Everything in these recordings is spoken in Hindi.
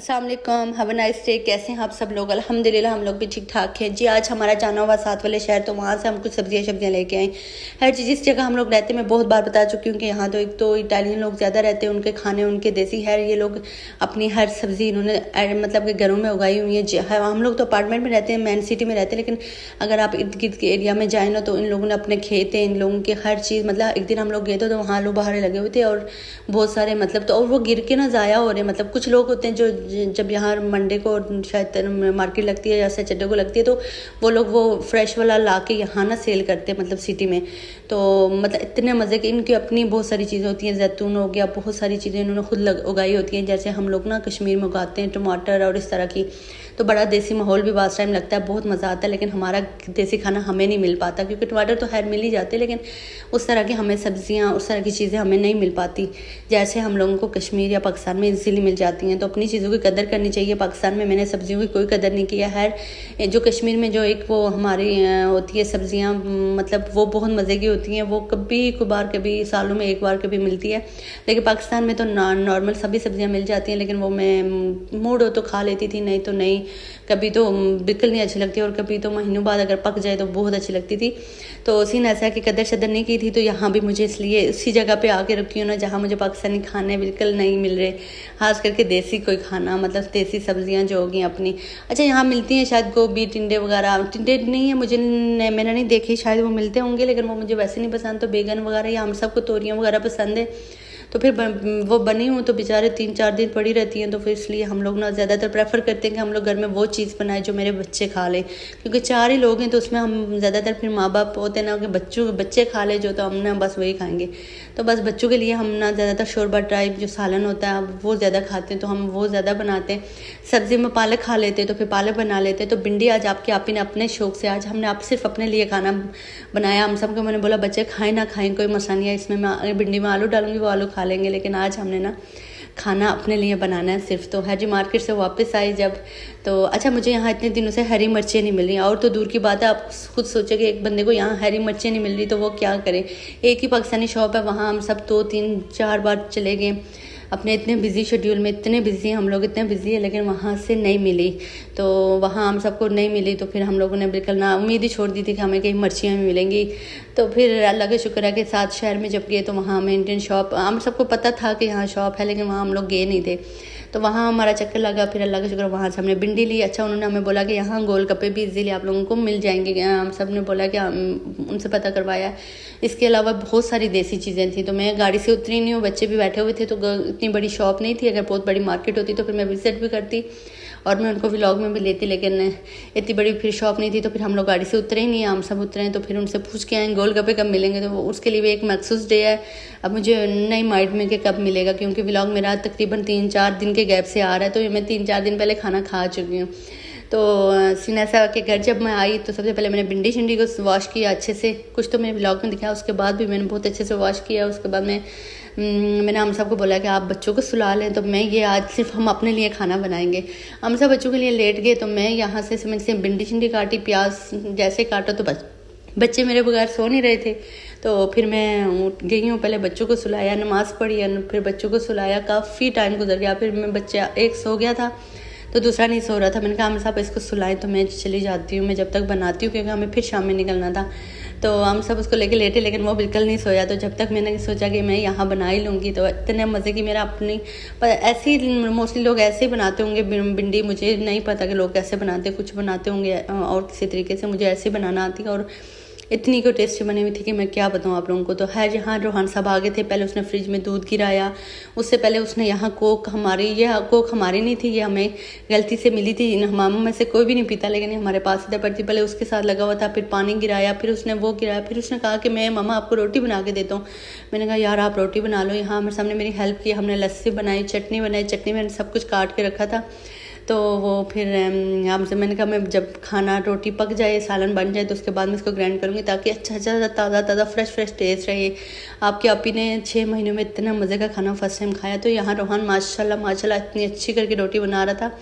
अस्सलाम वालेकुम, हैव अ नाइस डे। कैसे हैं आप सब लोग? अल्हम्दुलिल्लाह हम लोग भी ठीक ठाक हैं जी। आज हमारा जाना हुआ साथ वाले शहर, तो वहाँ से हम कुछ सब्जियाँ लेके आए। हर चीज़ जिस जगह हम लोग रहते हैं, मैं बहुत बार बता चुकी हूँ कि यहाँ तो एक तो इटालियन लोग ज़्यादा रहते हैं, उनके खाने उनके देसी है। ये लोग अपनी हर सब्ज़ी इन्होंने मतलब कि घरों में उगाई हुई है। हम लोग तो अपार्टमेंट में रहते हैं, मेन सिटी में रहते हैं, लेकिन अगर आप इर्द गिर्द के एरिया में जाए ना, तो इन लोगों ने अपने खेत हैं, इन लोगों के हर चीज़। मतलब एक दिन हम लोग गए थे तो वहाँ आलू बहारे लगे हुए थे और बहुत सारे मतलब, तो और वो गिर के ना ज़ाया हो रहे। मतलब कुछ लोग होते हैं जो जब यहाँ मंडे को शायद मार्केट लगती है या सैटरडे को लगती है, तो वो लोग वो फ्रेश वाला ला के यहाँ ना सेल करते हैं, मतलब सिटी में। तो मतलब इतने मज़े की इनकी अपनी बहुत सारी चीज़ें होती हैं। जैतून हो गया, बहुत सारी चीज़ें इन्होंने खुद उगाई होती हैं। जैसे हम लोग ना कश्मीर में उगाते हैं टमाटर और इस तरह की। तो बड़ा देसी माहौल भी बास टाइम लगता है, बहुत मज़ा आता है। लेकिन हमारा देसी खाना हमें नहीं मिल पाता, क्योंकि टमाटर तो खैर मिल ही जाते, लेकिन उस तरह की हमें सब्जियाँ, उस तरह की चीज़ें हमें नहीं मिल पाती जैसे हम लोगों को कश्मीर या पाकिस्तान में इजीली मिल जाती हैं। तो अपनी चीज़ों की कदर करनी चाहिए। पाकिस्तान में मैंने सब्जियों की कोई कदर नहीं किया है। जो कश्मीर में जो एक वो हमारी होती है सब्जियां, मतलब वो बहुत मज़े की होती हैं। वो कभी कभार, कभी सालों में एक बार कभी मिलती है। लेकिन पाकिस्तान में तो नॉर्मल सभी सब्जियां मिल जाती हैं, लेकिन वो मैं मूड हो तो खा लेती थी, नहीं तो नहीं। कभी तो बिल्कुल नहीं अच्छी लगती, और कभी तो महीनों बाद अगर पक जाए तो बहुत अच्छी लगती थी। तो सीन ऐसा है कि कदर शदर नहीं की थी। तो यहाँ भी मुझे इसलिए उसी जगह पे आके रुकी हूँ ना, जहाँ मुझे पाकिस्तानी खाने बिल्कुल नहीं मिल रहे, खास करके देसी कोई खाना, मतलब देसी सब्जियाँ जो होगी अपनी। अच्छा, यहाँ मिलती हैं शायद गोभी, टिंडे वगैरह। टिंडे नहीं है, मैंने नहीं देखे, शायद वो मिलते होंगे, लेकिन वो मुझे वैसे नहीं पसंद। तो बैगन वगैरह या हम सबको तोरियाँ वगैरह पसंद है। तो फिर वो बनी हुई तो बेचारे 3-4 दिन पड़ी रहती हैं। तो फिर इसलिए हम लोग ना ज़्यादातर प्रेफर करते हैं कि हम लोग घर में वो चीज़ बनाए जो मेरे बच्चे खा लें, क्योंकि 4 ही लोग हैं। तो उसमें हम ज़्यादातर फिर माँ बाप होते हैं ना कि बच्चे खा ले जो, तो हम ना बस वही खाएंगे। तो बस बच्चों के लिए हम ना ज़्यादातर शोरबा टाइप जो सालन होता है वो ज़्यादा खाते हैं, तो हम वो ज़्यादा बनाते हैं। सब्ज़ी में पालक खा लेते हैं तो फिर पालक बना लेते हैं। तो भिंडी आज आपके आप ही ने अपने शौक से, आज हमने आप सिर्फ अपने लिए खाना बनाया। हम सबको मैंने बोला बच्चे खाएं ना खाएं कोई मसला नहीं है, इसमें मैं भिंडी में आलू डालूंगी, वो आलू खा लेंगे। लेकिन आज हमने ना खाना अपने लिए बनाना है सिर्फ। तो है जी, मार्केट से वापस आई जब, तो अच्छा मुझे यहाँ इतने दिनों से हरी मिर्चें नहीं मिल रही, और तो दूर की बात है। आप खुद सोचे कि एक बंदे को यहाँ हरी मिर्चें नहीं मिल रही तो वो क्या करे। एक ही पाकिस्तानी शॉप है, वहाँ हम सब 2-3-4 बार चले गए अपने इतने बिजी शेड्यूल में। इतने बिजी हैं हम लोग, इतने बिजी है, लेकिन वहाँ से नहीं मिली। तो वहाँ हम सबको नहीं मिली, तो फिर हम लोगों ने बिल्कुल ना उम्मीद ही छोड़ दी थी कि हमें कहीं मिर्चियाँ भी मिलेंगी। तो फिर अल्लाह का शुक्र है कि साथ शहर में जब गए तो वहाँ हमें इंडियन शॉप, हम सबको पता था कि यहाँ शॉप है, लेकिन वहाँ हम लोग गए नहीं थे। तो वहाँ हमारा चक्कर लगा, फिर अल्लाह का शुक्र वहाँ से हमने भिंडी ली। अच्छा, उन्होंने हमें बोला कि यहाँ गोलगप्पे भी इजीली आप लोगों को मिल जाएंगे। हम सब ने बोला कि उनसे पता करवाया। इसके अलावा बहुत सारी देसी चीज़ें थी। तो मैं गाड़ी से उतरी नहीं हूँ, बच्चे भी बैठे हुए थे, तो इतनी बड़ी शॉप नहीं थी। अगर बहुत बड़ी मार्केट होती तो फिर मैं विजिट भी करती और मैं उनको व्लॉग में भी लेती, लेकिन इतनी बड़ी फिर शॉप नहीं थी। तो फिर हम लोग गाड़ी से उतरे ही नहीं, हम सब उतरे। तो फिर उनसे पूछ के आए गोलगप्पे कब मिलेंगे। तो उसके लिए भी एक मखसूस डे है। अब मुझे नहीं माइंड में कि कब मिलेगा, क्योंकि व्लॉग मेरा तकरीबन 3-4 दिन के गैप से आ रहा है। तो मैं 3-4 दिन पहले खाना खा चुकी हूँ। तो सीन ऐसा कि घर जब मैं आई तो सबसे पहले मैंने भिंडी शिंडी को वॉश किया अच्छे से। कुछ तो मैंने व्लॉग में दिखाया, उसके बाद भी मैंने बहुत अच्छे से वॉश किया। उसके बाद मैंने हम सबको बोला कि आप बच्चों को सुला लें। तो मैं ये आज सिर्फ हम अपने लिए खाना बनाएंगे। हम सब बच्चों के लिए लेट गए, तो मैं यहाँ से भिंडी शिंडी काटी, प्याज जैसे काटा, तो बच्चे मेरे बगैर सो नहीं रहे थे। तो फिर मैं उठ गई हूँ, पहले बच्चों को सुलाया, नमाज़ पढ़ी, फिर बच्चों को सुलाया। काफ़ी टाइम गुजर गया। फिर मैं बच्चा एक सो गया था तो दूसरा नहीं सो रहा था। मैंने कहा हम सब इसको सुलाएं, तो मैं चली जाती हूँ, मैं जब तक बनाती हूँ, क्योंकि हमें फिर शाम में निकलना था। तो हम सब उसको लेके लेटे, लेकिन वो बिल्कुल नहीं सोया। तो जब तक मैंने सोचा कि मैं यहाँ बना ही लूँगी, तो इतने मज़े की मेरा अपनी, पर ऐसे ही मोस्टली लोग ऐसे ही बनाते होंगे भिंडी। मुझे नहीं पता कि लोग कैसे बनाते, कुछ बनाते होंगे और किसी तरीके से। मुझे ऐसे बनाना आती है, और इतनी को टेस्टी बनी हुई थी कि मैं क्या बताऊँ आप लोगों को। तो है जहाँ रोहान साहब आ गए थे, पहले उसने फ्रिज में दूध गिराया। उससे पहले उसने यहाँ कोक हमारी नहीं थी, ये हमें गलती से मिली थी। हम में से कोई भी नहीं पीता, लेकिन हमारे पास इधर पड़ती, पहले उसके साथ लगा हुआ था। फिर पानी गिराया, फिर उसने वो गिराया। फिर उसने कहा कि मैं मम्मा आपको रोटी बना के देता हूँ। मैंने कहा यार आप रोटी बना लो। यहाँ हमारे सामने मेरी हेल्प की, हमने लस्सी बनाई, चटनी बनाई। चटनी मैंने सब कुछ काट के रखा था। तो वो फिर हमसे मैंने कहा मैं जब खाना रोटी पक जाए, सालन बन जाए, तो उसके बाद मैं इसको ग्राइंड करूँगी, ताकि अच्छा ताज़ा ताज़ा फ्रेश टेस्ट रहे। आपके आपी ने 6 महीनों में इतना मज़े का खाना फर्स्ट टाइम खाया। तो यहाँ रोहान माशाल्लाह इतनी अच्छी करके रोटी बना रहा था।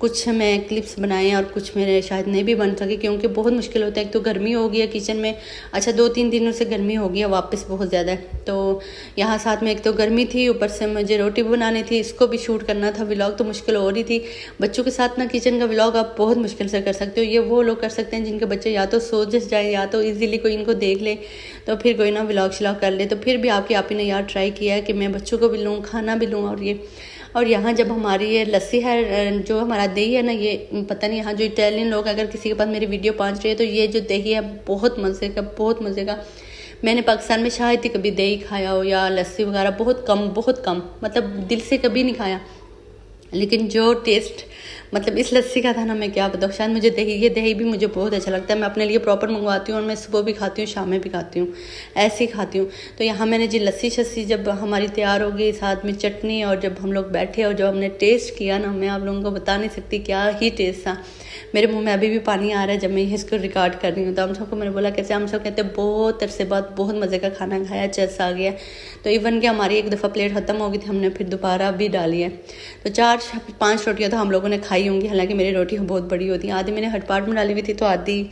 कुछ मैं क्लिप्स बनाए और कुछ मेरे शायद नहीं भी बन सके, क्योंकि बहुत मुश्किल होता है। एक तो गर्मी हो गई है किचन में, अच्छा 2-3 दिनों से गर्मी हो गई है वापस बहुत ज़्यादा। तो यहाँ साथ में एक तो गर्मी थी, ऊपर से मुझे रोटी भी बनानी थी, इसको भी शूट करना था, व्लॉग तो मुश्किल हो रही थी। बच्चों के साथ ना किचन का व्लॉग आप बहुत मुश्किल से कर सकते हो। ये वो लोग कर सकते हैं जिनके बच्चे या तो सो जाए या तो ईजिली कोई इनको देख ले, तो फिर कोई ना व्लॉग श्लॉग कर ले। तो फिर भी आपकी आप ही ने यार ट्राई किया है कि मैं बच्चों को भी लूँ, खाना भी लूँ। और यहाँ जब हमारी ये लस्सी है, जो हमारा दही है ना, ये पता नहीं यहाँ जो इटालियन लोग, अगर किसी के पास मेरी वीडियो पहुँच रही है तो ये जो दही है बहुत मज़े का, बहुत मज़े का। मैंने पाकिस्तान में शायद ही कभी दही खाया हो या लस्सी वगैरह, बहुत कम, मतलब दिल से कभी नहीं खाया। लेकिन जो टेस्ट मतलब इस लस्सी का था ना, मैं क्या बताऊँ। शायद मुझे ये दही भी मुझे बहुत अच्छा लगता है। मैं अपने लिए प्रॉपर मंगवाती हूँ और मैं सुबह भी खाती हूँ, शाम में भी खाती हूँ, ऐसे ही खाती हूँ। तो यहाँ मैंने जी लस्सी शस्सी जब हमारी तैयार हो गई, साथ में चटनी, और जब हम लोग बैठे और जब हमने टेस्ट किया ना, मैं आप लोगों को बता नहीं सकती क्या ही टेस्ट था। मेरे मुंह में अभी भी पानी आ रहा है जब मैं इसको रिकॉर्ड कर रही हूँ। तो हम सबको मैंने बोला कैसे, हम सब कहते हैं बहुत अरसे बाद बहुत मज़े का खाना खाया, चस आ गया। तो इवन कि हमारी एक दफ़ा प्लेट ख़त्म हो गई थी, हमने फिर दोबारा भी डाली है। तो 4-5 रोटियाँ तो हम लोगों ने खाई होंगी, हालांकि मेरी रोटी बहुत बड़ी होती है। आधी मैंने हटपाट में डाली हुई थी, तो आधी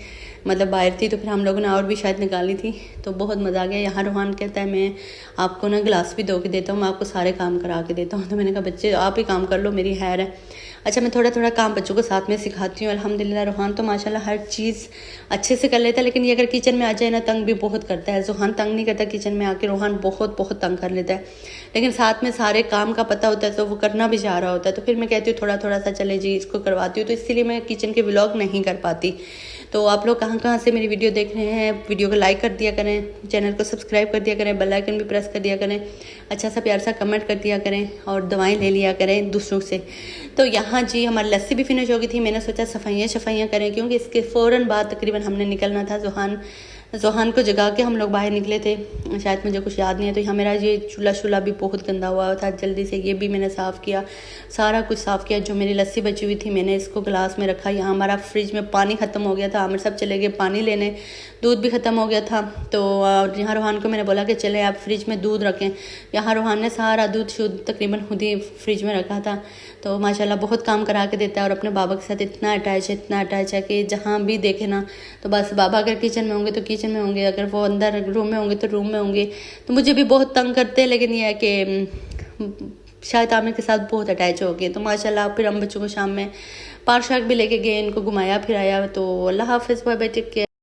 मतलब बाहर थी, तो फिर हम लोगों ने और भी शायद निकाली थी। तो बहुत मज़ा आ गया। यहाँ रोहान कहता है मैं आपको ना गिलास भी धो के देता हूँ, मैं आपको सारे काम करा के देता हूँ। तो मैंने कहा बच्चे आप ही काम कर लो, मेरी हैर है। अच्छा मैं थोड़ा काम बच्चों को साथ में सिखाती हूँ। अल्हम्दुलिल्लाह रोहान तो माशाल्लाह हर चीज़ अच्छे से कर लेता है, लेकिन ये अगर किचन में आ जाए ना तंग भी बहुत करता है। जोहान तंग नहीं करता किचन में आके, रोहान बहुत तंग कर लेता है। लेकिन साथ में सारे काम का पता होता है तो वो करना भी चाह रहा होता है। तो फिर मैं कहती हूँ थोड़ा सा चले जी इसको करवाती हूँ। तो इसीलिए मैं किचन के व्लॉग नहीं कर पाती। तो आप लोग कहाँ से मेरी वीडियो देख रहे हैं, वीडियो को लाइक कर दिया करें, चैनल को सब्सक्राइब कर दिया करें, बेल आइकन भी प्रेस कर दिया करें, अच्छा सा प्यार सा कमेंट कर दिया करें, और दवाएं ले लिया करें दूसरों से। तो यहाँ जी हमारी लस्सी भी फिनिश हो गई थी। मैंने सोचा सफाइयाँ करें, क्योंकि इसके फ़ौरन बाद तकरीबन हमने निकलना था। जोहान को जगा के हम लोग बाहर निकले थे, शायद मुझे कुछ याद नहीं है। तो यहाँ मेरा ये चूल्हा भी बहुत गंदा हुआ था, जल्दी से ये भी मैंने साफ़ किया, सारा कुछ साफ़ किया। जो मेरी लस्सी बची हुई थी मैंने इसको गिलास में रखा। यहाँ हमारा फ्रिज में पानी ख़त्म हो गया था, आमिर सब चले गए पानी लेने, दूध भी ख़त्म हो गया था। तो यहाँ रोहान को मैंने बोला कि चले आप फ्रिज में दूध रखें। यहाँ रोहान ने सारा दूध शुद्ध तकरीबन खुद ही फ्रिज में रखा था। तो माशाल्लाह बहुत काम करा के देता है, और अपने बाबा के साथ इतना अटैच है कि जहाँ भी देखे ना तो बस बाबा अगर किचन में होंगे तो किचन में होंगे, अगर वो अंदर रूम में होंगे तो रूम में होंगे। तो मुझे भी बहुत तंग करते हैं, लेकिन यह है कि शायद आमिर के साथ बहुत अटैच हो गए। तो माशाल्लाह फिर हम बच्चों को शाम में पार्क शार्क भी लेके गए, इनको घुमाया फिराया। तो अल्लाह हाफिज़, बाय बाय, टेक केयर।